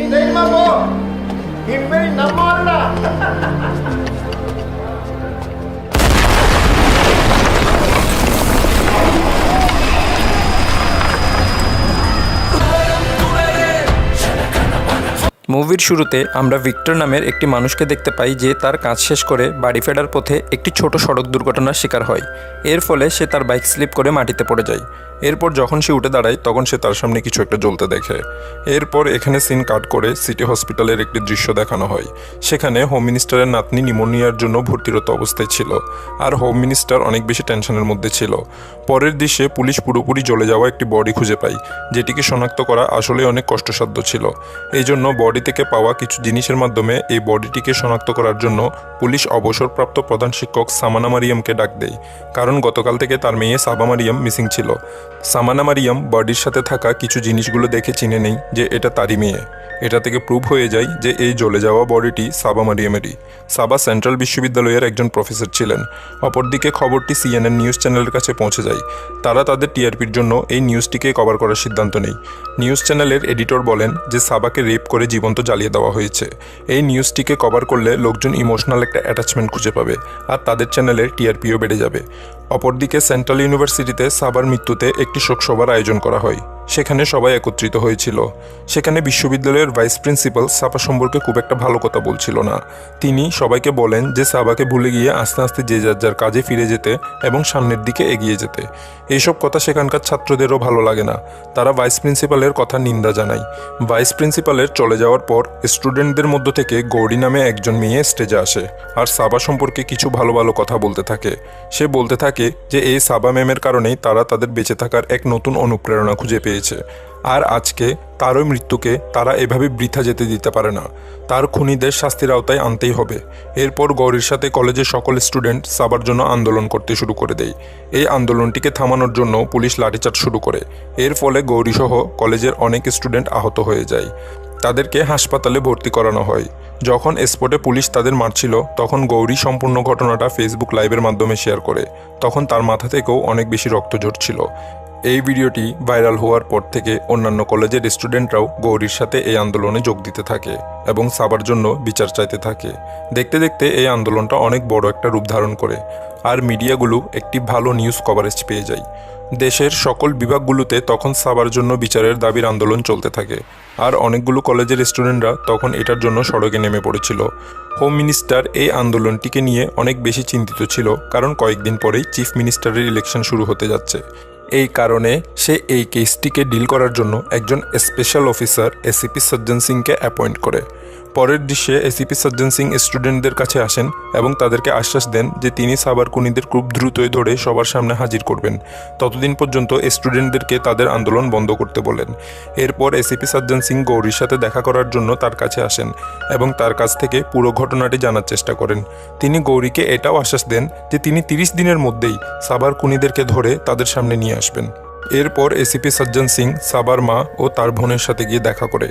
Hintayin mo ako! Hintayin na mo na! মুভির শুরুতে আমরা ভিক্টর নামের একটি মানুষকে দেখতে পাই যে তার কাজ শেষ করে বাড়ি ফেরার পথে একটি ছোট সড়ক দুর্ঘটনার শিকার হয়। এর ফলে সে তার বাইক স্লিপ করে মাটিতে পড়ে যায়। এরপর যখন সে উঠে দাঁড়ায় তখন সে তার সামনে কিছু একটা জ্বলতে দেখে। এরপর এখানে সিন কাট করে সিটি হসপিটালের একটি দৃশ্য দেখানো হয়। সেখানে হোম মিনিস্টারের নাতনি নিউমোনিয়ার জন্য ভর্তিরত অবস্থায় ছিল, আর হোম মিনিস্টার অনেক বেশি টেনশনের মধ্যে ছিল। পরের দৃশ্যে পুলিশ পুরোপুরি জ্বলে যাওয়া একটি বডি খুঁজে পায়, যেটিকে শনাক্ত করা আসলে অনেক কষ্টসাধ্য ছিল। এই জন্য বডি থেকে পাওয়া কিছু জিনিসের মাধ্যমে এই বডিটিকে শনাক্ত করার জন্য পুলিশ অবসরপ্রাপ্ত প্রধান শিক্ষক সামানা মারিয়ামকে ডাক দেয়, কারণ গতকাল থেকে তার মেয়ে সাবা মারিয়াম মিসিং ছিল। সামানা মারিয়াম বডির সাথে থাকা কিছু জিনিসগুলো দেখে চিনে নেই যে এটা তারই মেয়ে। এটা থেকে প্রুভ হয়ে যায় যে এই জ্বলে যাওয়া বডিটি সাবা মারিয়ামেরই। সাবা সেন্ট্রাল বিশ্ববিদ্যালয়ের একজন প্রফেসর ছিলেন। অপরদিকে খবরটি সিএনএন নিউজ চ্যানেলের কাছে পৌঁছে যায়। তারা তাদের টিআরপির জন্য এই নিউজটিকে কভার করার সিদ্ধান্ত নেয়। নিউজ চ্যানেলের এডিটর বলেন যে সাবাকে রেপ করে জীবন্ত জ্বালিয়ে দেওয়া হয়েছে। এই নিউজটিকে কভার করলে লোকজন ইমোশনাল একটা অ্যাটাচমেন্ট খুঁজে পাবে, আর তাদের চ্যানেলের টিআরপিও বেড়ে যাবে। অপরদিকে সেন্ট্রাল ইউনিভার্সিটিতে সাবার মৃত্যুতে একটি শোকসভার আয়োজন করা হয়। সেখানে সবাই একত্রিত হয়েছিল। সেখানে বিশ্ববিদ্যালয়ের ভাইস প্রিন্সিপাল সাবা সম্পর্কে খুব একটা ভালো কথা বলছিল না। তিনি সবাইকে বলেন যে সাবাকে ভুলে গিয়ে আস্তে আস্তে যে যার যার কাজে ফিরে যেতে এবং সামনের দিকে এগিয়ে যেতে। এইসব কথা সেখানকার ছাত্রদেরও ভালো লাগে না। তারা ভাইস প্রিন্সিপালের কথা নিন্দা জানায়। ভাইস প্রিন্সিপালের চলে যাওয়ার পর স্টুডেন্টদের মধ্য থেকে গৌরী নামে একজন মেয়ে স্টেজে আসে, আর সাবা সম্পর্কে কিছু ভালো ভালো কথা বলতে থাকে। সে বলতে থাকে যে এই সাবা ম্যামের কারণেই তারা তাদের বেঁচে থাকার এক নতুন অনুপ্রেরণা খুঁজে পেয়েছে, আর আজকে তারও মৃত্যুকে তারা এভাবে বৃথা যেতে দিতে পারে না। তার খুনিদের শাস্তির আওতায় আনতেই হবে। এরপর গৌরীর সাথে কলেজের সকল স্টুডেন্ট সাবার জন্য আন্দোলন করতে শুরু করে দেয়। এই আন্দোলনটিকে থামানোর জন্য পুলিশ লাঠিচার্জ শুরু করে। এর ফলে গৌরীসহ কলেজের অনেক স্টুডেন্ট আহত হয়ে যায়। তাদেরকে হাসপাতালে ভর্তি করানো হয়। যখন স্পটে পুলিশ তাদের মারছিল তখন গৌরী সম্পূর্ণ ঘটনাটা ফেসবুক লাইভের মাধ্যমে শেয়ার করে। তখন তার মাথা থেকেও অনেক বেশি রক্ত ঝরছিল। এই ভিডিওটি ভাইরাল হওয়ার পর থেকে অন্যান্য কলেজের স্টুডেন্টরাও গৌরীর সাথে এই আন্দোলনে যোগ দিতে থাকে এবং সাবার জন্য বিচার চাইতে থাকে। দেখতে দেখতে এই আন্দোলনটা অনেক বড় একটা রূপ ধারণ করে, আর মিডিয়াগুলো একটি ভালো নিউজ কভারেজ পেয়ে যায়। দেশের সকল বিভাগগুলোতে তখন সাবার জন্য বিচারের দাবির আন্দোলন চলতে থাকে, আর অনেকগুলো কলেজের স্টুডেন্টরা তখন এটার জন্য সড়কে নেমে পড়েছিল। হোম মিনিস্টার এই আন্দোলনটিকে নিয়ে অনেক বেশি চিন্তিত ছিল, কারণ কয়েকদিন পরেই চিফ মিনিস্টারের ইলেকশন শুরু হতে যাচ্ছে। এই কারণে সে এই কেসটিকে ডিল করার জন্য একজন স্পেশাল অফিসার এসিপি সজ্জন সিংকে অ্যাপয়েন্ট করে। পরের দৃশ্যে এসিপি সজ্জন সিং স্টুডেন্টদের কাছে আসেন এবং তাদেরকে আশ্বাস দেন যে তিনি সাবার খুনিদের খুব দ্রুতই ধরে সবার সামনে হাজির করবেন। ততদিন পর্যন্ত স্টুডেন্টদেরকে তাদের আন্দোলন বন্ধ করতে বলেন। এরপর এসিপি সজ্জন সিং গৌরীর সাথে দেখা করার জন্য তার কাছে আসেন এবং তার কাছ থেকে পুরো ঘটনাটি জানার চেষ্টা করেন। তিনি গৌরীকে এটাও আশ্বাস দেন যে তিনি 30 দিনের মধ্যেই সাবার খুনিদেরকে ধরে তাদের সামনে নিয়ে আসবেন। এরপর এসিপি সজ্জন সিং সাবার মা ও তার বোনের সাথে গিয়ে দেখা করে।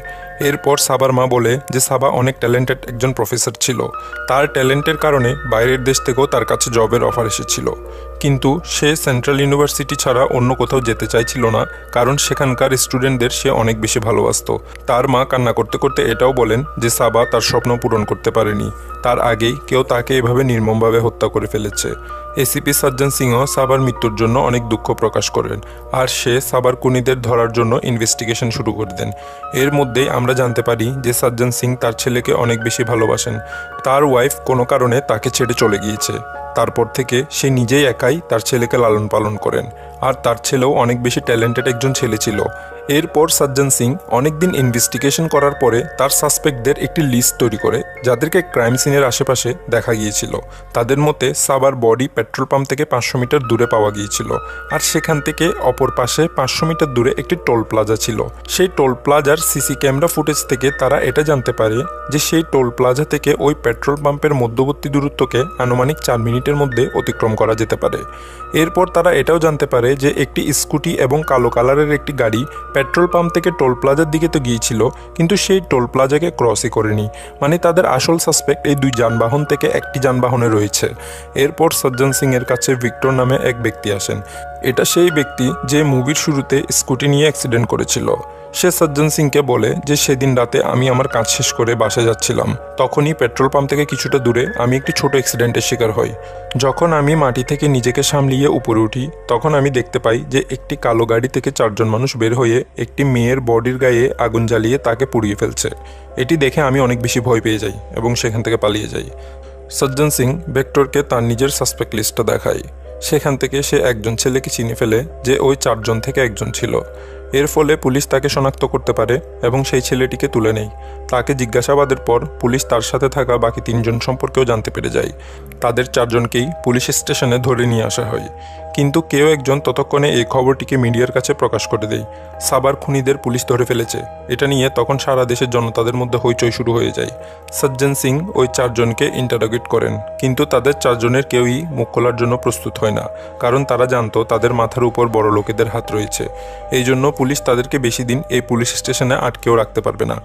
এরপর সাবার মা বলে যে সাবা অনেক ট্যালেন্টেড একজন প্রফেসর ছিল। তার ট্যালেন্টের কারণে বাইরের দেশ থেকেও তার কাছে জবের অফার এসেছিল, কিন্তু সে সেন্ট্রাল ইউনিভার্সিটি ছাড়া অন্য কোথাও যেতে চাইছিল না, কারণ সেখানকার স্টুডেন্টদের সে অনেক বেশি ভালোবাসত। তার মা কান্না করতে করতে এটাও বলেন যে সাবা তার স্বপ্ন পূরণ করতে পারেনি। তার আগেই কেউ তাকে এভাবে নির্মমভাবে হত্যা করে ফেলেছে। এসিপি সজ্জন সিংহ সাবার মৃত্যুর জন্য অনেক দুঃখ প্রকাশ করেন, আর সে সাবার খুনিদের ধরার জন্য ইনভেস্টিগেশন শুরু করে দেন। এর মধ্যেই আমরা জানতে পারি যে সজ্জন সিং তার ছেলেকে অনেক বেশি ভালোবাসেন। তার ওয়াইফ কোনো কারণে তাকে ছেড়ে চলে গিয়েছে। তারপর থেকে সে নিজেই একাই তার ছেলেকে লালন পালন করেন, আর তার ছেলেও অনেক বেশি ট্যালেন্টেড একজন ছেলে ছিল। এরপর সজ্জন সিং অনেকদিন ইনভেস্টিগেশন করার পরে তার সাসপেক্টদের একটি লিস্ট তৈরি করে, যাদেরকে ক্রাইম সিনের আশেপাশে দেখা গিয়েছিল। তাদের মতে সাবার বডি পেট্রোল পাম্প থেকে 500 মিটার দূরে পাওয়া গিয়েছিল, আর সেখান থেকে অপর পাশে 500 মিটার দূরে একটি টোল প্লাজা ছিল। সেই টোল প্লাজার সিসি ক্যামেরা ফুটেজ থেকে তারা এটা জানতে পারে যে সেই টোল প্লাজা থেকে ওই পেট্রোল পাম্পের মধ্যবর্তী দূরত্বকে আনুমানিক 4 মিনিটের মধ্যে অতিক্রম করা যেতে পারে। এরপর তারা এটাও জানতে পারে যে একটি স্কুটি এবং কালো কালারের একটি গাড়ি পেট্রোল পাম্প থেকে টোল প্লাজার দিকে তো গিয়েছিল, কিন্তু সেই টোল প্লাজাকে ক্রসই করেনি। মানে তাদের আসল সাসপেক্ট এই দুই যানবাহন থেকে একটি যানবাহনে রয়েছে। এরপর সজ্জন সিং এর কাছে ভিক্টর নামে এক ব্যক্তি আসেন। এটা সেই ব্যক্তি যে মুভির শুরুতে স্কুটি নিয়ে অ্যাক্সিডেন্ট করেছিল। সে সজ্জন সিংকে বলে যে সেদিন রাতে আমি আমার কাজ শেষ করে বাসায় যাচ্ছিলাম, তখনই পেট্রোল পাম্প থেকে কিছুটা দূরে আমি একটি ছোট অ্যাক্সিডেন্টের শিকার হই। যখন আমি মাটি থেকে নিজেকে সামলিয়ে উপরে উঠি তখন আমি দেখতে পাই যে একটি কালো গাড়ি থেকে 4 জন মানুষ বের হয়ে একটি মেয়ের বডির গায়ে আগুন জ্বালিয়ে তাকে পুড়িয়ে ফেলছে। এটি দেখে আমি অনেক বেশি ভয় পেয়ে যাই এবং সেখান থেকে পালিয়ে যাই। সজ্জন সিং ভেক্টরকে তার নিজের সাসপেক্ট লিস্টটা দেখায়। সেখান থেকে সে একজন ছেলেকে চিনে ফেলে যে ওই 4 জন থেকে একজন ছিল। এর ফলে পুলিশ তাকে শনাক্ত করতে পারে এবং সেই ছেলেটিকে তুলে নেয়। তাকে জিজ্ঞাসাবাদের পর পুলিশ তার সাথে থাকা বাকি 3 জন সম্পর্কেও জানতে পেরে যায়। তাদের 4 জনকেই পুলিশ স্টেশনে ধরে নিয়ে আসা হয়, কিন্তু কেউ একজন ততক্ষণে এই খবরটিকে মিডিয়ার কাছে প্রকাশ করে দেয়। সাবার খুনিদের পুলিশ ধরে ফেলেছে। এটা নিয়ে তখন সারা দেশের জনতাদের মধ্যে হইচই শুরু হয়ে যায়। সজ্জন সিং ওই 4 জনকে ইন্টারোগেট করেন, কিন্তু তাদের 4 জনের কেউই মুখ খোলার জন্য প্রস্তুত হয় না, কারণ তারা জানতো তাদের মাথার উপর বড় লোকেদের হাত রয়েছে। এই জন্য পুলিশ তাদেরকে বেশি দিন এই পুলিশ স্টেশনে আটকেও রাখতে পারবে না।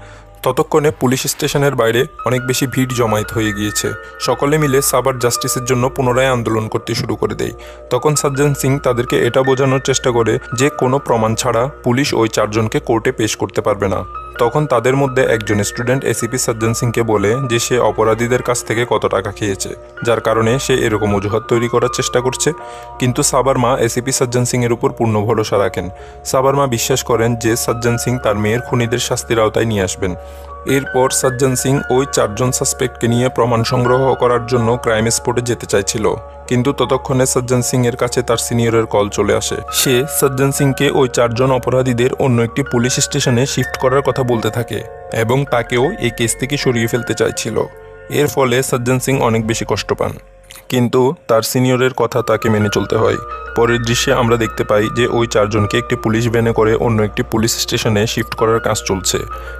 ততক্ষণে পুলিশ স্টেশনের বাইরে অনেক বেশি ভিড় জমায়েত হয়ে গিয়েছে। সকলে মিলে সাবার জাস্টিসের জন্য পুনরায় আন্দোলন করতে শুরু করে দেয়। তখন সজ্জন সিং তাদেরকে এটা বোঝানোর চেষ্টা করে যে কোনো প্রমাণ ছাড়া পুলিশ ওই 4 জনকে কোর্টে পেশ করতে পারবে না। তখন তাদের মধ্যে একজন স্টুডেন্ট এসিপি সজ্জন সিংকে বলে যে সে অপরাধীদের কাছ থেকে কত টাকা খেয়েছে, যার কারণে সে এরকম অজুহাত তৈরি করার চেষ্টা করছে। কিন্তু সাবার মা এসিপি সজ্জন সিংয়ের উপর পূর্ণ ভরসা রাখেন। সাবার মা বিশ্বাস করেন যে সজ্জন সিং তার মেয়ের খুনিদের শাস্তির আওতায় নিয়ে আসবেন। এরপর সজ্জন সিং ওই 4 জন সাসপেক্টকে নিয়ে প্রমাণ সংগ্রহ করার জন্য ক্রাইম স্পটে যেতে চাইছিল, কিন্তু ততক্ষণে সজ্জন সিং এর কাছে তার সিনিয়রের কল চলে আসে। সে সজ্জন সিংকে ওই 4 জন অপরাধীদের অন্য একটি পুলিশ স্টেশনে শিফট করার কথা বলতে থাকে এবং তাকেও এই কেস থেকে সরিয়ে ফেলতে চাইছিল। এর ফলে সজ্জন সিং অনেক বেশি কষ্ট পান, কিন্তু তার সিনিয়রের কথা তাকে মেনে চলতে হয়। পরের দৃশ্যে আমরা দেখতে পাই যে ওই 4 জনকে একটি পুলিশ ভ্যানে করে অন্য একটি পুলিশ স্টেশনে শিফট করার কাজ চলছে,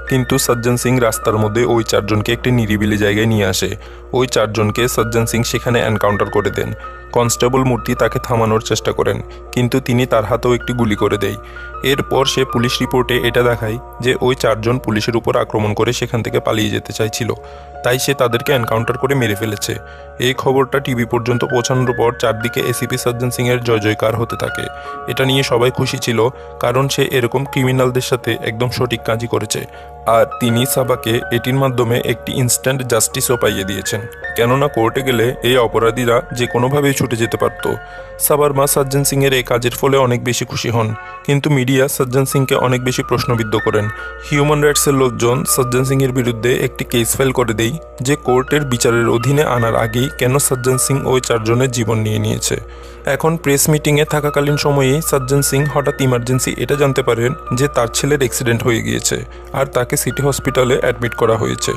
কিন্তু সজ্জন সিং রাস্তার মধ্যে ওই 4 জনকে একটি নিরিবিলি জায়গায় নিয়ে আসে। ওই 4 জনকে সজ্জন সিং সেখানে এনকাউন্টার করে দেন। কনস্টেবল মূর্তি তাকে থামানোর চেষ্টা করেন, কিন্তু তিনি তার হাতেও একটি গুলি করে দেয়। এরপর সে পুলিশ রিপোর্টে এটা দেখায় যে ওই 4 জন পুলিশের উপর আক্রমণ করে সেখান থেকে পালিয়ে যেতে চাইছিল, তাই সে তাদেরকে এনকাউন্টার করে মেরে ফেলেছে। এই খবরটা টিভি পর্যন্ত পৌঁছানোর পর চারদিকে এসিপি সজ্জন সিংয়ের জয় জয়কার হতে থাকে। এটা নিয়ে সবাই খুশি ছিল, কারণ সে এরকম ক্রিমিনালদের সাথে একদম সঠিক কাজই করেছে। আর তিনি সাবাকে এটির মাধ্যমে একটি ইনস্ট্যান্ট জাস্টিসও পাইয়ে দিয়েছেন, কেননা কোর্টে গেলে এই অপরাধীরা যে কোনোভাবেই ছুটে যেতে পারত। সাবার মা সজ্জন সিংয়ের এই কাজের ফলে অনেক বেশি খুশি হন, কিন্তু মিডিয়া সজ্জন সিংকে অনেক বেশি প্রশ্নবিদ্ধ করেন। হিউম্যান রাইটসের লোকজন সজ্জন সিংয়ের বিরুদ্ধে একটি কেস ফাইল করে দেয় যে কোর্টের বিচারের অধীনে আনার আগেই কেন সজ্জন সিং ওই 4 জনের জীবন নিয়ে নিয়েছে। এখন প্রেস মিটিংয়ে থাকাকালীন সময়েই সজ্জন সিং হঠাৎ ইমার্জেন্সি এটা জানতে পারেন যে তার ছেলের অ্যাক্সিডেন্ট হয়ে গিয়েছে আর তাকে সিটি হসপিটালে অ্যাডমিট করা হয়েছে।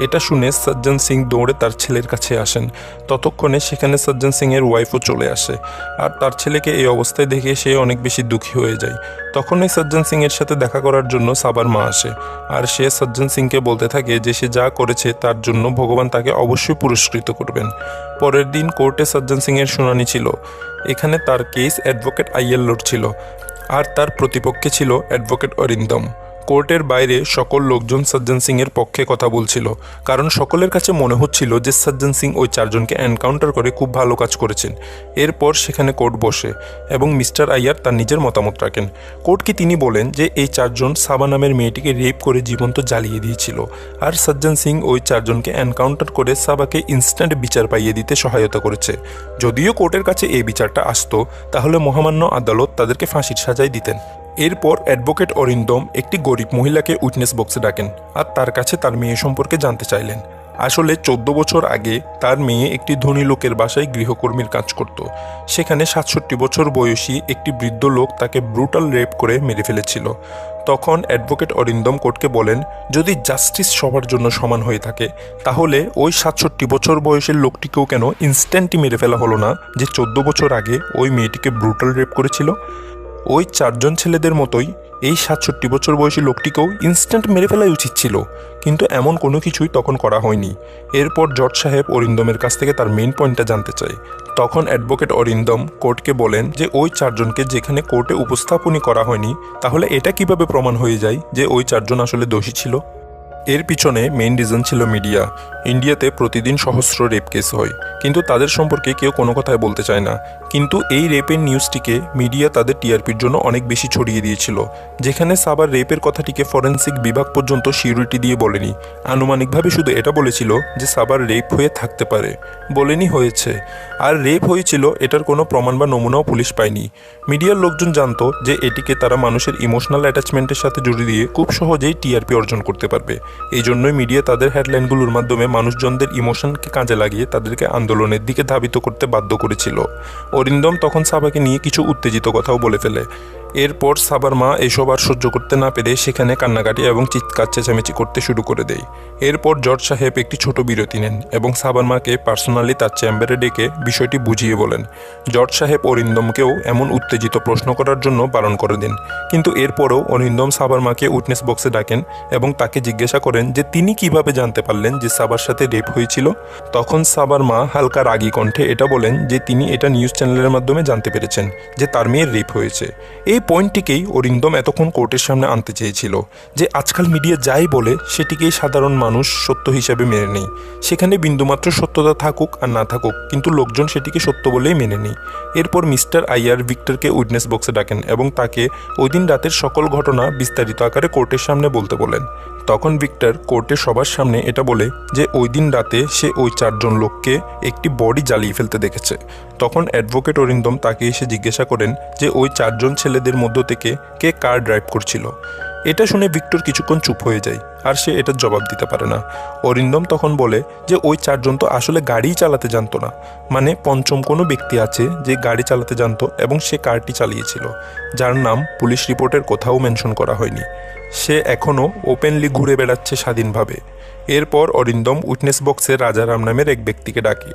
এটা শুনে সজ্জন সিং দৌড়ে তার ছেলের কাছে আসেন। ততক্ষণে সেখানে সজ্জন সিংয়ের ওয়াইফও চলে আসে, আর তার ছেলেকে এই অবস্থায় দেখে সে অনেক বেশি দুঃখী হয়ে যায়। তখনই সজ্জন সিংয়ের সাথে দেখা করার জন্য সাবার মা আসে, আর সে সজ্জন সিংকে বলতে থাকে যে সে যা করেছে তার জন্য ভগবান তাকে অবশ্যই পুরস্কৃত করবেন। পরের দিন কোর্টে সজ্জন সিংয়ের শুনানি ছিল। এখানে তার কেস অ্যাডভোকেট আইএল লড়ছিল, আর তার প্রতিপক্ষে ছিল অ্যাডভোকেট অরিন্দম। কোর্টের বাইরে সকল লোকজন সজ্জন সিংয়ের পক্ষে কথা বলছিল, কারণ সকলের কাছে মনে হচ্ছিল যে সজ্জন সিং ওই 4 জনকে এনকাউন্টার করে খুব ভালো কাজ করেছেন। এরপর সেখানে কোর্ট বসে এবং মিস্টার আইয়ার তার নিজের মতামত রাখেন। কোর্টকে তিনি বলেন যে এই 4 জন সাবা নামের মেয়েটিকে রেপ করে জীবন্ত জ্বালিয়ে দিয়েছিল, আর সজ্জন সিং ওই 4 জনকে এনকাউন্টার করে সাবাকে ইনস্ট্যান্ট বিচার পাইয়ে দিতে সহায়তা করেছে। যদিও কোর্টের কাছে এই বিচারটা আসতো, তাহলে মহামান্য আদালত তাদেরকে ফাঁসির সাজাই দিতেন। এরপর অ্যাডভোকেট অরিন্দম একটি গরিব মহিলাকে উইটনেস বক্সে ডাকেন আর তার কাছে তার মেয়ে সম্পর্কে জানতে চাইলেন। আসলে 14 বছর আগে তার মেয়ে একটি ধনী লোকের বাসায় গৃহকর্মীর কাজ করত। সেখানে 67 বছর বয়সী একটি বৃদ্ধ লোক তাকে ব্রুটাল রেপ করে মেরে ফেলেছিল। তখন অ্যাডভোকেট অরিন্দম কোর্টকে বলেন, যদি জাস্টিস সবার জন্য সমান হয়ে থাকে তাহলে ওই 67 বছর বয়সের লোকটিকেও কেন ইনস্ট্যান্টই মেরে ফেলা হলো না, যে 14 বছর আগে ওই মেয়েটিকে ব্রুটাল রেপ করেছিল? ওই 4 জন ছেলেদের মতোই এই 67 বছর বয়সী লোকটিকেও ইনস্ট্যান্ট মেরে ফেলাই উচিত ছিল, কিন্তু এমন কোনো কিছুই তখন করা হয়নি। এরপর জজ সাহেব অরিন্দমের কাছ থেকে তার মেইন পয়েন্টটা জানতে চায়। তখন অ্যাডভোকেট অরিন্দম কোর্টকে বলেন যে ওই 4 জনকে যেখানে কোর্টে উপস্থাপনই করা হয়নি, তাহলে এটা কিভাবে প্রমাণ হয়ে যায় যে ওই 4 জন আসলে দোষী ছিল? এর পিছনে মেইন রিজন ছিল মিডিয়া। ইন্ডিয়াতে প্রতিদিন সহস্র রেপ কেস হয়, কিন্তু তাদের সম্পর্কে কেউ কোনো কথাই বলতে চায় না। কিন্তু এই রেপের নিউজটিকে মিডিয়া তাদের টিআরপির জন্য অনেক বেশি ছড়িয়ে দিয়েছিল, যেখানে সাবার রেপের কথাটিকে ফরেন্সিক বিভাগ পর্যন্ত সিউরিটি দিয়ে বলেনি। আনুমানিকভাবে শুধু এটা বলেছিল যে সাবার রেপ হয়ে থাকতে পারে, বলেনি হয়েছে। আর রেপ হয়েছিল এটার কোনো প্রমাণ বা নমুনাও পুলিশ পায়নি। মিডিয়ার লোকজন জানতো যে এটিকে তারা মানুষের ইমোশনাল অ্যাটাচমেন্টের সাথে জুড়ে দিয়ে খুব সহজেই টিআরপি অর্জন করতে পারবে। এই জন্যই মিডিয়া তাদের হেডলাইনগুলোর মাধ্যমে মানুষজনদের ইমোশনকে কাজে লাগিয়ে তাদেরকে আন্দোলনের দিকে ধাবিত করতে বাধ্য করেছিল। অরিন্দম তখন সাবাকে নিয়ে কিছু উত্তেজিত কথাও বলে ফেলে। এরপর সাবার মা এসব আর সহ্য করতে না পেরে সেখানে কান্নাকাটি এবং চিৎকার চেঁচামেচি করতে শুরু করে দেয়। এরপর জর্জ সাহেব একটি ছোট বিরতি নেন এবং সাবার মাকে পার্সোনালি তার চেম্বারে ডেকে বিষয়টি বুঝিয়ে বলেন। জর্জ সাহেব অরিন্দমকেও এমন উত্তেজিত প্রশ্ন করার জন্য বারণ করে দেন, কিন্তু এরপরও অরিন্দম সাবার মাকে উইটনেস বক্সে ডাকেন এবং তাকে জিজ্ঞাসা করেন যে তিনি কিভাবে জানতে পারলেন যে সাবার সাথে রেপ হয়েছিল। তখন সাবার মা হালকা রাগী কণ্ঠে এটা বলেন যে তিনি এটা নিউজ চ্যানেলের মাধ্যমে জানতে পেরেছেন যে তার মেয়ের রেপ হয়েছে। এই পয়েন্টটিকেই অরিন্দম এতক্ষণ কোর্টের সামনে আনতে চেয়েছিল, যে আজকাল মিডিয়া যাই বলে সেটিকেই সাধারণ মানুষ সত্য হিসাবে মেনে নেই। সেখানে বিন্দুমাত্র সত্যতা থাকুক আর না থাকুক, কিন্তু লোকজন সেটিকে সত্য বলেই মেনে নেই। এরপর মিস্টার আইয়ার ভিক্টরকে উইটনেস বক্সে ডাকেন এবং তাকে ওই দিন রাতের সকল ঘটনা বিস্তারিত আকারে কোর্টের সামনে বলতে বলেন। তখন ভিক্টর কোর্টের সবার সামনে এটা বলে যে ওই দিন রাতে সে ওই 4 জন লোককে একটি বডি জ্বালিয়ে ফেলতে দেখেছে। তখন অ্যাডভোকেট অরিন্দম তাকে এসে জিজ্ঞাসা করেন যে ওই 4 জন ছেলেদের মধ্য থেকে কে কার ড্রাইভ করছিল। এটা শুনে ভিক্টর কিছুক্ষণ চুপ হয়ে যায়, আর সে এটার জবাব দিতে পারে না। অরিন্দম তখন বলে যে ওই 4 জন তো আসলে গাড়িই চালাতে জানতো না, মানে পঞ্চম কোনো ব্যক্তি আছে যে গাড়ি চালাতে জানতো এবং সে কারটি চালিয়েছিল, যার নাম পুলিশ রিপোর্টের কোথাও মেনশন করা হয়নি। সে এখনও ওপেনলি ঘুরে বেড়াচ্ছে স্বাধীনভাবে। এরপর অরিন্দম উইটনেস বক্সে রাজারাম নামের এক ব্যক্তিকে ডাকে।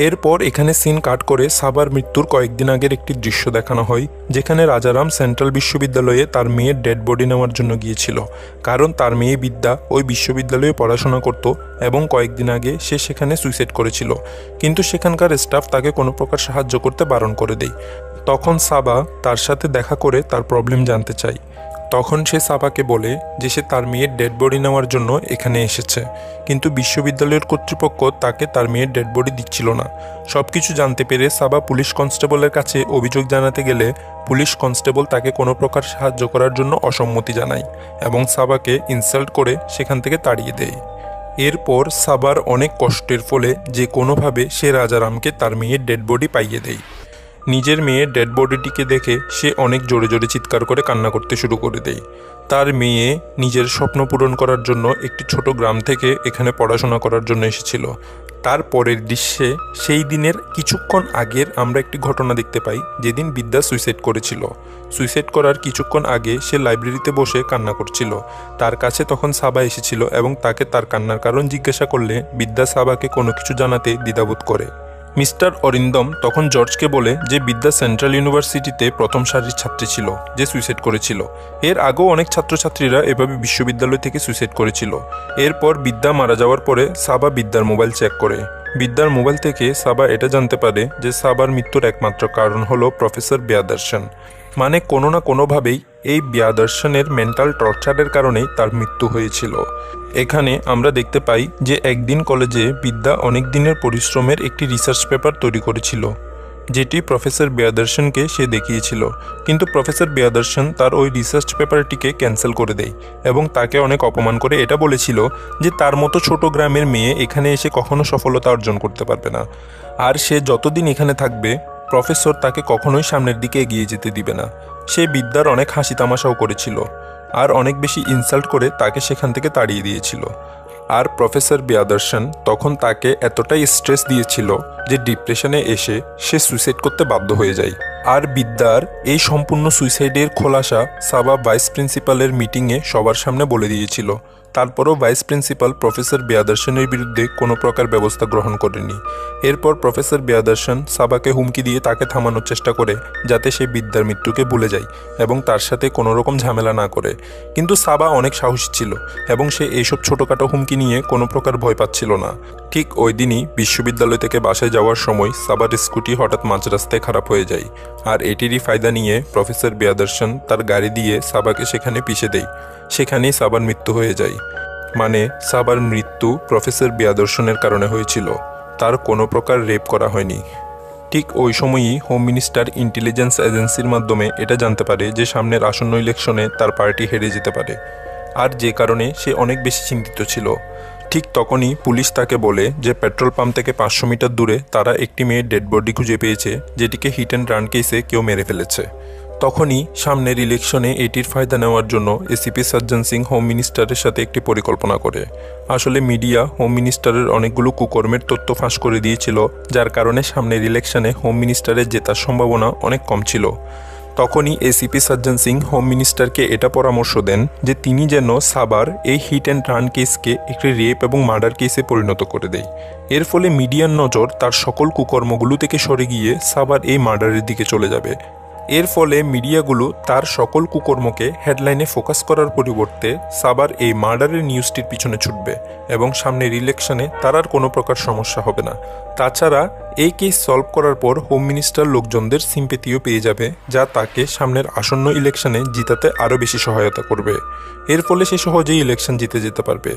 এরপর এখানে সিন কাট করে সাবার মৃত্যুর কয়েকদিন আগের একটি দৃশ্য দেখানো হয়, যেখানে রাজারাম সেন্ট্রাল বিশ্ববিদ্যালয়ে তার মেয়ের ডেড বডি নেওয়ার জন্য গিয়েছিল, কারণ তার মেয়ে বিদ্যা ওই বিশ্ববিদ্যালয়ে পড়াশোনা করত এবং কয়েকদিন আগে সে সেখানে সুইসাইড করেছিল, কিন্তু সেখানকার স্টাফ তাকে কোনো প্রকার সাহায্য করতে বারণ করে দেয়। তখন সাবা তার সাথে দেখা করে তার প্রবলেম জানতে চায়। তখন সে সাবাকে বলে যে সে তার মেয়ের ডেড বডি নেওয়ার জন্য এখানে এসেছে, কিন্তু বিশ্ববিদ্যালয়ের কর্তৃপক্ষ তাকে তার মেয়ের ডেড বডি দিচ্ছিল না। সব কিছু জানতে পেরে সাবা পুলিশ কনস্টেবলের কাছে অভিযোগ জানাতে গেলে পুলিশ কনস্টেবল তাকে কোনো প্রকার সাহায্য করার জন্য অসম্মতি জানায় এবং সাবাকে ইনসাল্ট করে সেখান থেকে তাড়িয়ে দেয়। এরপর সাবার অনেক কষ্টের ফলে যে কোনোভাবে সে রাজারামকে তার মেয়ের ডেড বডি পাইয়ে দেয়। নিজের মেয়ের ডেড বডিটিকে দেখে সে অনেক জোরে জোরে চিৎকার করে কান্না করতে শুরু করে দেয়। তার মেয়ে নিজের স্বপ্ন পূরণ করার জন্য একটি ছোট গ্রাম থেকে এখানে পড়াশোনা করার জন্য এসেছিল। তার পরের দৃশ্যে সেই দিনের কিছুক্ষণ আগের আমরা একটি ঘটনা দেখতে পাই, যেদিন বিদ্যা সুইসাইড করেছিল। সুইসাইড করার কিছুক্ষণ আগে সে লাইব্রেরিতে বসে কান্না করছিল। তার কাছে তখন সাবা এসেছিল এবং তাকে তার কান্নার কারণ জিজ্ঞাসা করলে বিদ্যা সাবাকে কোনো কিছু জানাতে দ্বিধাবোধ করে। মিস্টার অরিন্দম তখন জর্জকে বলে যে বিদ্যা সেন্ট্রাল ইউনিভার্সিটিতে প্রথম সারির ছাত্রী ছিল যে সুইসাইড করেছিল। এর আগেও অনেক ছাত্রছাত্রীরা এভাবে বিশ্ববিদ্যালয় থেকে সুইসাইড করেছিল। এরপর বিদ্যা মারা যাওয়ার পরে সাবা বিদ্যার মোবাইল চেক করে। বিদ্যার মোবাইল থেকে সাবা এটা জানতে পারে যে সাবার মৃত্যুর একমাত্র কারণ হলো প্রফেসর বিয়াদর্শন, মানে কোনো না কোনোভাবেই এই বিয়াদর্শনের মেন্টাল টর্চারের কারণেই তার মৃত্যু হয়েছিল। এখানে আমরা দেখতে পাই যে একদিন কলেজে বিদ্যা অনেক দিনের পরিশ্রমের একটি রিসার্চ পেপার তৈরি করেছিল, যেটি প্রফেসর বিয়াদর্শনকে সে দেখিয়েছিল, কিন্তু প্রফেসর বিয়াদর্শন তার ওই রিসার্চ পেপারটিকে ক্যান্সেল করে দেয় এবং তাকে অনেক অপমান করে এটা বলেছিল যে তার মতো ছোট গ্রামের মেয়ে এখানে এসে কখনো সফলতা অর্জন করতে পারবে না, আর সে যতদিন এখানে থাকবে প্রফেসর তাকে কখনোই সামনের দিকে এগিয়ে যেতে দিবে না। সে বিদ্যার অনেক হাসি তামাশাও করেছিল আর অনেক বেশি ইনসাল্ট করে তাকে সেখান থেকে তাড়িয়ে দিয়েছিল। আর প্রফেসর বিয়াদর্শন তখন তাকে এতটাই স্ট্রেস দিয়েছিল যে ডিপ্রেশনে এসে সে সুইসাইড করতে বাধ্য হয়ে যায়। আর বিদ্যার এই সম্পূর্ণ সুইসাইডের খোলাসা সাবা ভাইস প্রিন্সিপালের মিটিংয়ে সবার সামনে বলে দিয়েছিল। তারপরও ভাইস প্রিন্সিপাল প্রফেসর বিয়াদর্শনের বিরুদ্ধে কোনো প্রকার ব্যবস্থা গ্রহণ করেনি। এরপর প্রফেসর বিয়াদর্শন সাবাকে হুমকি দিয়ে তাকে থামানোর চেষ্টা করে যাতে সে বিদ্যার মৃত্যুকে ভুলে যায় এবং তার সাথে কোনো রকম ঝামেলা না করে, কিন্তু সাবা অনেক সাহসী ছিল এবং সে এইসব ছোটোখাটো হুমকি নিয়ে কোনো প্রকার ভয় পাচ্ছিল না। ঠিক ওই দিনই বিশ্ববিদ্যালয় থেকে বাসায় যাওয়ার সময় সাবার স্কুটি হঠাৎ মাঝ রাস্তায় খারাপ হয়ে যায়, আর এটিরই ফায়দা নিয়ে প্রফেসর বিয়াদর্শন তার গাড়ি দিয়ে সাবাকে সেখানে পিষে দেয়। সেখানেই সাবার মৃত্যু হয়ে যায়। মানে সাবার মৃত্যু প্রফেসর বিয়াদর্শনের কারণে হয়েছিল, তার কোনো প্রকার রেপ করা হয়নি। ঠিক ওই সময়ই হোম মিনিস্টার ইন্টেলিজেন্স এজেন্সির মাধ্যমে এটা জানতে পারে যে সামনের আসন্ন ইলেকশনে তার পার্টি হেরে যেতে পারে, আর যে কারণে সে অনেক বেশি চিন্তিত ছিল। ঠিক তখনই পুলিশ তাকে বলে যে পেট্রোল পাম্প থেকে 500 মিটার দূরে তারা একটি মেয়ের ডেড বডি খুঁজে পেয়েছে, যেটিকে হিট অ্যান্ড রান কেসে কেউ মেরে ফেলেছে। তখনই সামনের ইলেকশনে এটির ফায়দা নেওয়ার জন্য এসিপি সজ্জন সিং হোম মিনিস্টারের সাথে একটি পরিকল্পনা করে। আসলে মিডিয়া হোম মিনিস্টারের অনেকগুলো কুকর্মের তথ্য ফাঁস করে দিয়েছিল, যার কারণে সামনের ইলেকশনে হোম মিনিস্টারের জেতার সম্ভাবনা অনেক কম ছিল। তখনই এসিপি সজ্জন সিং হোম মিনিস্টারকে এটা পরামর্শ দেন যে তিনি যেন সাবার এই হিট অ্যান্ড রান কেসকে একটি রেপ এবং মার্ডার কেসে পরিণত করে দেয়। এর ফলে মিডিয়ার নজর তার সকল কুকর্মগুলো থেকে সরে গিয়ে সাবার এই মার্ডারের দিকে চলে যাবে। এর ফলে মিডিয়াগুলো তার সকল কুকর্মকে হেডলাইনে ফোকাস করার পরিবর্তে সাবার এই মার্ডারের নিউজটির পিছনে ছুটবে এবং সামনের ইলেকশনে তার আর কোনো প্রকার সমস্যা হবে না। তাছাড়া এই কেস সলভ করার পর হোম মিনিস্টার লোকজনদের সিম্পেথিও পেয়ে যাবে, যা তাকে সামনের আসন্ন ইলেকশনে জিতাতে আরও বেশি সহায়তা করবে। এর ফলে সে সহজেই ইলেকশন জিতে যেতে পারবে।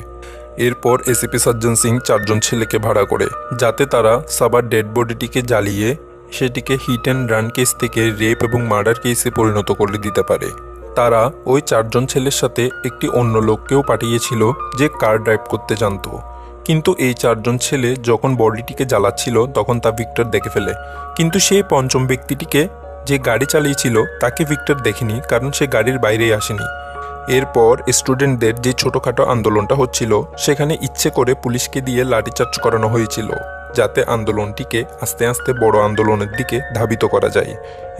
এরপর এসিপি সজ্জন সিং 4 জন ছেলেকে ভাড়া করে, যাতে তারা সাবার ডেড বডিটিকে জ্বালিয়ে সেটিকে হিট অ্যান্ড রান কেস থেকে রেপ এবং মার্ডার কেসে পরিণত করে দিতে পারে। তারা ওই 4 জন ছেলের সাথে একটি অন্য লোককেও পাঠিয়েছিল যে কার ড্রাইভ করতে জানতো। কিন্তু এই 4 জন ছেলে যখন বডিটিকে জ্বালাচ্ছিল তখন তা ভিক্টর দেখে ফেলে, কিন্তু সেই পঞ্চম ব্যক্তিটিকে যে গাড়ি চালিয়েছিল তাকে ভিক্টর দেখেনি, কারণ সে গাড়ির বাইরেই আসেনি। এরপর স্টুডেন্টদের যে ছোটোখাটো আন্দোলনটা হচ্ছিল সেখানে ইচ্ছে করে পুলিশকে দিয়ে লাঠিচার্জ করানো হয়েছিল, যাতে আন্দোলনটিকে আস্তে আস্তে বড় আন্দোলনের দিকে ধাবিত করা যায়।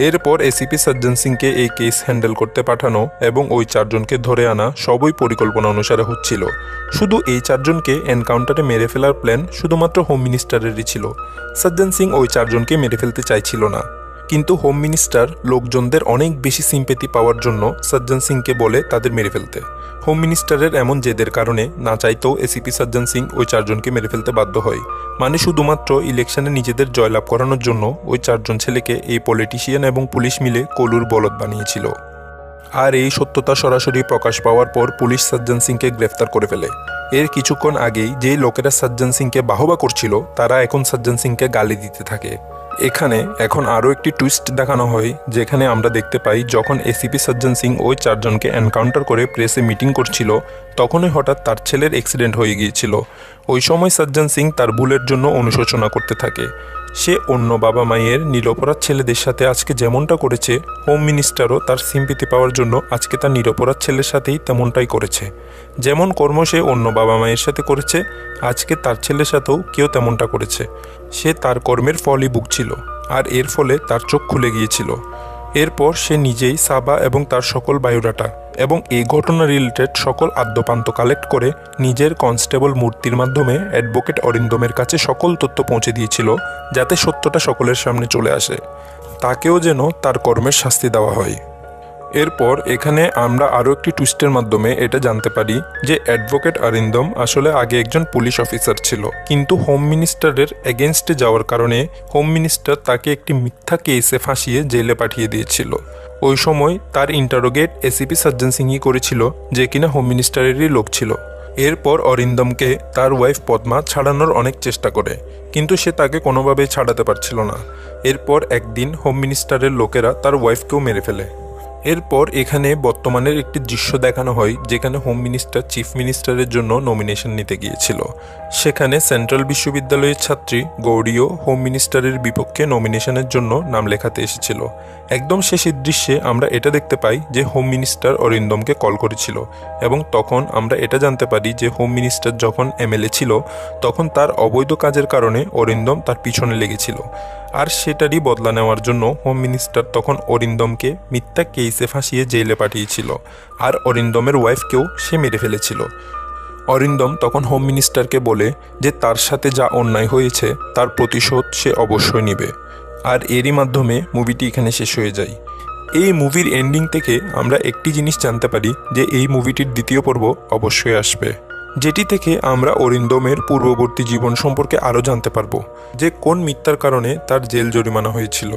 এরপর এসিপি সজ্জন সিংকে এই কেস হ্যান্ডেল করতে পাঠানো এবং ওই 4 জনকে ধরে আনা সবই পরিকল্পনা অনুসারে হচ্ছিল। শুধু এই 4 জনকে এনকাউন্টারে মেরে ফেলার প্ল্যান শুধুমাত্র হোম মিনিস্টারেরই ছিল। সজ্জন সিং ওই 4 জনকে মেরে ফেলতে চাইছিল না, কিন্তু হোম মিনিস্টার লোকজনদের অনেক বেশি সিম্পেথি পাওয়ার জন্য সজ্জন সিংকে বলে তাদের মেরে ফেলতে। হোম মিনিস্টারের এমন জেদের কারণে না চাইতেও এসিপি সজ্জন সিং ওই 4 জনকে মেরে ফেলতে বাধ্য হয়। মানে শুধুমাত্র ইলেকশনে নিজেদের জয়লাভ করানোর জন্য ওই 4 জন ছেলেকে এই পলিটিশিয়ান এবং পুলিশ মিলে কলুর বলদ বানিয়েছিল। আর এই সত্যতা সরাসরি প্রকাশ পাওয়ার পর পুলিশ সজ্জন সিংকে গ্রেফতার করে ফেলে। এর কিছুক্ষণ আগেই যেই লোকেরা সজ্জন সিংকে বাহবা করছিল তারা এখন সজ্জন সিংকে গালি দিতে থাকে। এখানে এখন আরও একটি টুইস্ট দেখানো হয়, যেখানে আমরা দেখতে পাই যখন এসিপি সজ্জন সিং ওই 4 জনকে এনকাউন্টার করে প্রেসে মিটিং করছিল তখনই হঠাৎ তার ছেলের অ্যাক্সিডেন্ট হয়ে গিয়েছিল। ওই সময় সজ্জন সিং তার ভুলের জন্য অনুশোচনা করতে থাকে। সে অন্য বাবা মায়ের নিরপরাধ ছেলেদের সাথে আজকে যেমনটা করেছে, হোম মিনিস্টারও তার সিম্পেথি পাওয়ার জন্য আজকে তার নিরপরাধ ছেলের সাথেই তেমনটাই করেছে। যেমন কর্ম সে অন্য বাবা মায়ের সাথে করেছে, আজকে তার ছেলের সাথেও কেউ তেমনটা করেছে। সে তার কর্মের ফলই ভুগছিল, আর এর ফলে তার চোখ খুলে গিয়েছিল। এরপর সে নিজেই সাবা এবং তার সকল বায়োডাটা এবং এই ঘটনা রিলেটেড সকল আদ্যপান্ত কালেক্ট করে নিজের কনস্টেবল মূর্তির মাধ্যমে অ্যাডভোকেট অরিন্দমের কাছে সকল তথ্য পৌঁছে দিয়েছিল, যাতে সত্যটা সকলের সামনে চলে আসে, তাকেও যেন তার কর্মের শাস্তি দেওয়া হয়। এরপর এখানে আমরা আরও একটি টুইস্টের মাধ্যমে এটা জানতে পারি যে অ্যাডভোকেট অরিন্দম আসলে আগে একজন পুলিশ অফিসার ছিল, কিন্তু হোম মিনিস্টারের এগেনস্টে যাওয়ার কারণে হোম মিনিস্টার তাকে একটি মিথ্যা কেসে ফাঁসিয়ে জেলে পাঠিয়ে দিয়েছিল। ওই সময় তার ইন্টারোগেট এসিপি সজ্জন সিংই করেছিল, যে কিনা হোম মিনিস্টারেরই লোক ছিল। এরপর অরিন্দমকে তার ওয়াইফ পদ্মা ছাড়ানোর অনেক চেষ্টা করে, কিন্তু সে তাকে কোনোভাবেই ছাড়াতে পারছিল না। এরপর একদিন হোম মিনিস্টারের লোকেরা তার ওয়াইফকেও মেরে ফেলে। এরপর এখানে বর্তমানের একটি দৃশ্য দেখানো হয়, যেখানে হোম মিনিস্টার চিফ মিনিস্টারের জন্য নমিনেশন নিতে গিয়েছিল। সেখানে সেন্ট্রাল বিশ্ববিদ্যালয়ের ছাত্রী গৌরীও হোম মিনিস্টারের বিপক্ষে নমিনেশনের জন্য নাম লেখাতে এসেছিল। একদম শেষের দৃশ্যে আমরা এটা দেখতে পাই যে হোম মিনিস্টার অরিন্দমকে কল করেছিল, এবং তখন আমরা এটা জানতে পারি যে হোম মিনিস্টার যখন এমএলএ ছিল তখন তার অবৈধ কাজের কারণে অরিন্দম তার পিছনে লেগেছিল, আর সেটারই বদলা নেওয়ার জন্য হোম মিনিস্টার তখন অরিন্দমকে মিথ্যা কেসে ফাঁসিয়ে জেলে পাঠিয়েছিল, আর অরিন্দমের ওয়াইফকেও সে মেরে ফেলেছিল। অরিন্দম তখন হোম মিনিস্টারকে বলে যে তার সাথে যা অন্যায় হয়েছে তার প্রতিশোধ সে অবশ্যই নেবে। আর এরই মাধ্যমে মুভিটি এখানে শেষ হয়ে যায়। এই মুভির এন্ডিং থেকে আমরা একটি জিনিস জানতে পারি যে এই মুভিটির দ্বিতীয় পর্ব অবশ্যই আসবে, যেটি থেকে আমরা অরিন্দমের পূর্ববর্তী জীবন সম্পর্কে আরও জানতে পারবো, যে কোন মিথ্যার কারণে তার জেল জরিমানা হয়েছিল।